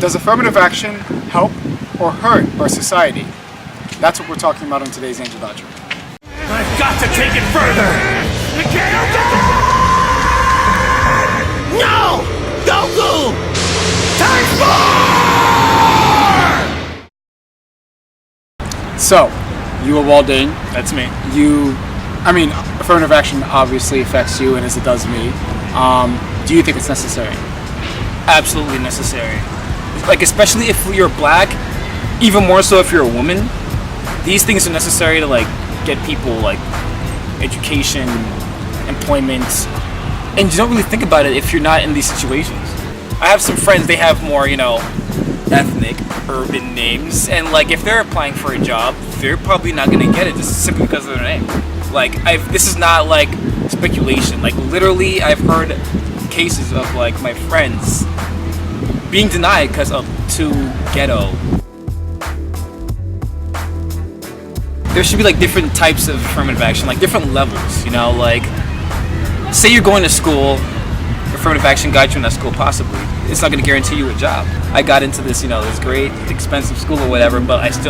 Does affirmative action help or hurt our society? That's what we're talking about on today's AngelDodger. I've got to take it further! No! Goku! Times 4! So, you are Waldain. That's me. Affirmative action obviously affects you, and as it does me. Do you think it's necessary? Absolutely necessary. Like, especially if you're black, even more so if you're a woman, these things are necessary to, like, get people, like, education, employment, and you don't really think about it if you're not in these situations. I have some friends, they have more, ethnic, urban names, and, like, if they're applying for a job, they're probably not going to get it just simply because of their name. Like, this is not, like, speculation. Like, literally, I've heard cases of, like, my friends being denied because of too ghetto. There should be, like, different types of affirmative action, like different levels, like, say you're going to school, affirmative action guides you in that school, possibly. It's not going to guarantee you a job. I got into this, this great, expensive school or whatever, but it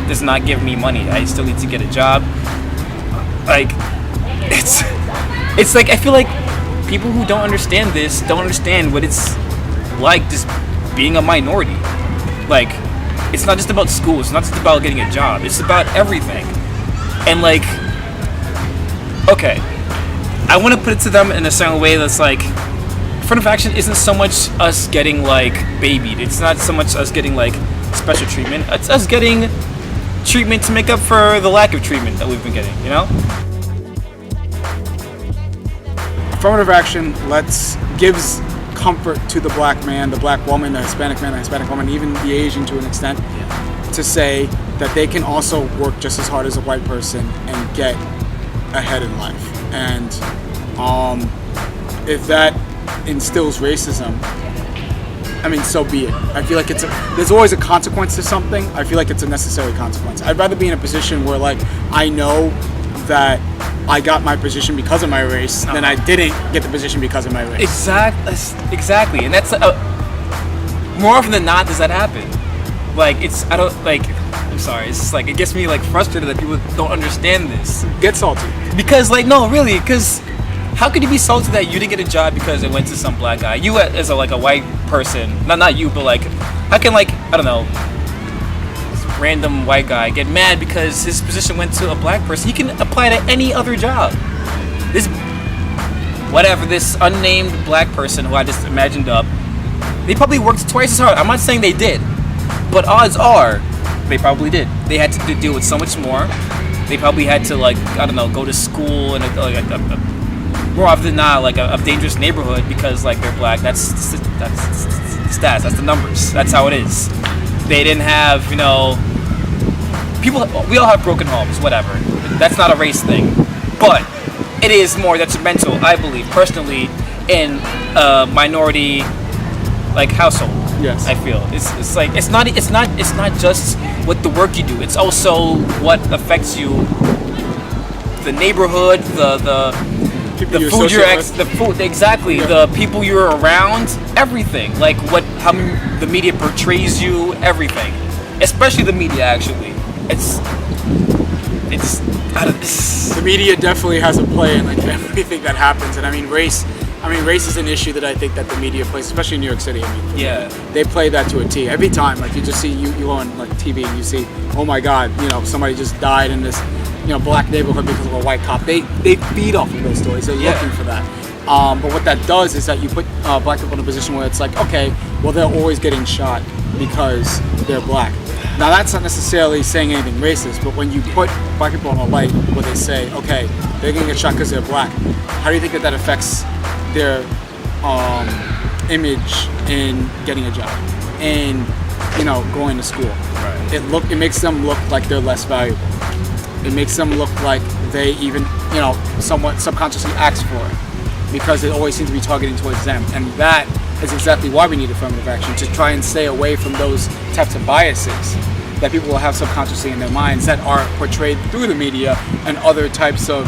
does not give me money. I still need to get a job. Like, it's like, I feel like people who don't understand this don't understand what it's like just being a minority. Like, it's not just about school, it's not just about getting a job, it's about everything. And, like, okay, I want to put it to them in a certain way that's like, affirmative action isn't so much us getting, like, babied, it's not so much us getting, like, special treatment, it's us getting treatment to make up for the lack of treatment that we've been getting, Affirmative action gives comfort to the black man, the black woman, the Hispanic man, the Hispanic woman, even the Asian to an extent, to say that they can also work just as hard as a white person and get ahead in life. And if that instills racism, so be it. I feel like there's always a consequence to something. I feel like it's a necessary consequence. I'd rather be in a position where, like, I know that I got my position because of my race than I didn't get the position because of my race. Exactly. And that's more often than not does that happen. Like, I'm sorry, it's just like, it gets me, like, frustrated that people don't understand this. Get salty. Because, like, no, really, because how could you be salty that you didn't get a job because it went to some black guy? You as a white person, not you, but, like, how can, like, I don't know, this random white guy get mad because his position went to a black person? He can apply to any other job. This unnamed black person who I just imagined up, they probably worked twice as hard. I'm not saying they did, but odds are they probably did. They had to deal with so much more. They probably had to, like, I don't know, go to school in more often than not, like, a dangerous neighborhood because, like, they're black. That's the stats. That's the numbers. That's how it is. They didn't have, people. We all have broken homes. Whatever. That's not a race thing, but it is more detrimental, I believe, personally, in a minority, like, household. Yes. I feel it's like it's not just what the work you do. It's also what affects you, the neighborhood, the food the food, exactly, the people you're around, everything. Like how the media portrays you, everything, especially the media. Actually, the media definitely has a play in, like, everything that happens. And race is an issue that I think that the media plays, especially in New York City. They play that to a T every time. Like, you just see you go on, like, TV and you see, oh my God, somebody just died in this black neighborhood because of a white cop. They feed off of those stories. They're looking for that. But what that does is that you put black people in a position where it's like, okay, well, they're always getting shot because they're black. Now, that's not necessarily saying anything racist, but when you put black people in a light where they say, okay, they're going to get shot because they're black, how do you think that affects their image in getting a job and going to school? Right. It makes them look like they're less valuable. It makes them look like they even somewhat subconsciously ask for it, because it always seems to be targeting towards them. And that is exactly why we need affirmative action, to try and stay away from those types of biases that people will have subconsciously in their minds that are portrayed through the media and other types of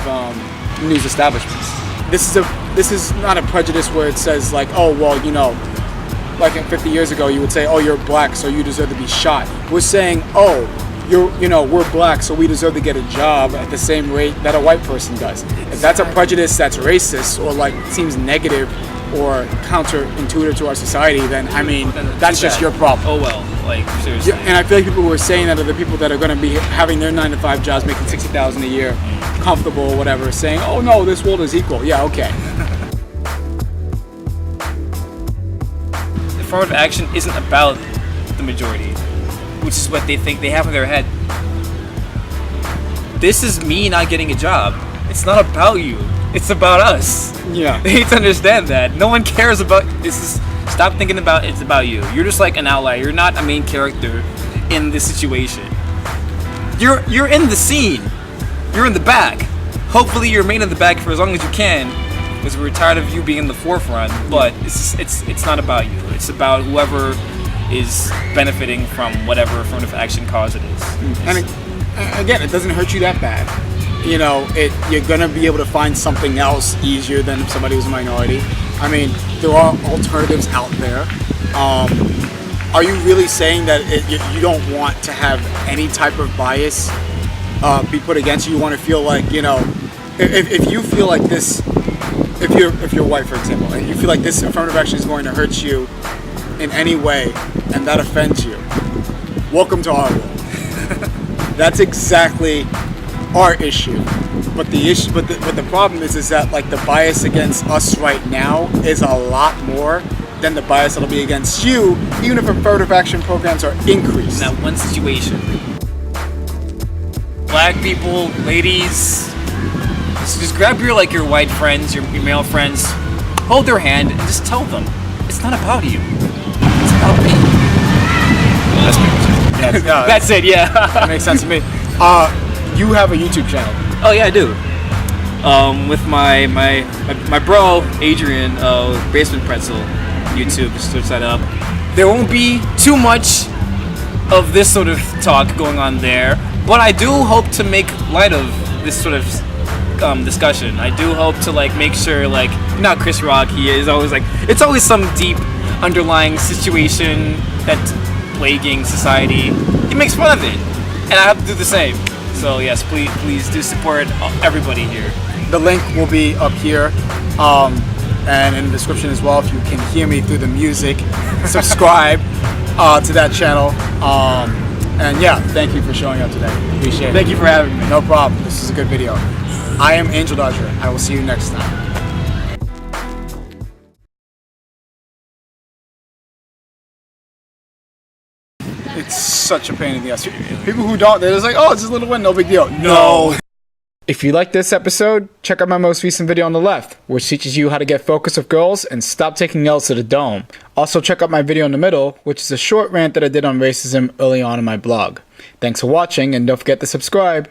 news establishments. This is not a prejudice where it says, like, oh, well, like in 50 years ago, you would say, oh, you're black, so you deserve to be shot. We're saying, oh, we're black, so we deserve to get a job at the same rate that a white person does. If that's a prejudice that's racist or like seems negative or counterintuitive to our society, then I mean, that's just your problem. Oh well, like seriously. Yeah, and I feel like people who are saying that are the people that are going to be having their 9-to-5 jobs, making $60,000 a year, comfortable or whatever, saying, oh no, this world is equal. Yeah, okay. Affirmative action isn't about the majority, which is what they think they have in their head. This is me not getting a job. It's not about you. It's about us. Yeah. They need to understand that. No one cares about this. Stop thinking about it's about you. You're just like an outlier. You're not a main character in this situation. You're in the scene. You're in the back. Hopefully you remain in the back for as long as you can, because we're tired of you being in the forefront. But it's not about you. It's about whoever is benefiting from whatever affirmative action cause it is. And again, it doesn't hurt you that bad. You know, you're gonna be able to find something else easier than somebody who's a minority. I mean, there are alternatives out there. Are you really saying that you don't want to have any type of bias be put against you? You want to feel like, you know, if you feel like this, if you're white, for example, and you feel like this affirmative action is going to hurt you in any way, and that offends you, welcome to our world. That's exactly our issue. But the problem is that like the bias against us right now is a lot more than the bias that'll be against you, even if affirmative action programs are increased. In that one situation, black people, ladies, just grab your white friends, your male friends, hold their hand, and just tell them it's not about you. It's about me. That's me. That's it. Yeah. That makes sense to me. You have a YouTube channel. Oh yeah, I do. With my bro Adrian, Basement Pretzel, YouTube. Just search that up. There won't be too much of this sort of talk going on there, but I do hope to make light of this sort of discussion. I do hope to make sure not Chris Rock. He is always it's always some deep underlying situation that's plaguing society. He makes fun of it, and I have to do the same. So yes, please do support everybody here. The link will be up here and in the description as well if you can hear me through the music. Subscribe to that channel. And yeah, thank you for showing up today. Appreciate it. Thank you for having me. No problem. This is a good video. I am AngelDodger. I will see you next time. It's such a pain in the ass. People who don't, they're just like, oh, it's just a little win, no big deal. No. If you like this episode, check out my most recent video on the left, which teaches you how to get focus with girls and stop taking L's to the dome. Also check out my video in the middle, which is a short rant that I did on racism early on in my blog. Thanks for watching, and don't forget to subscribe.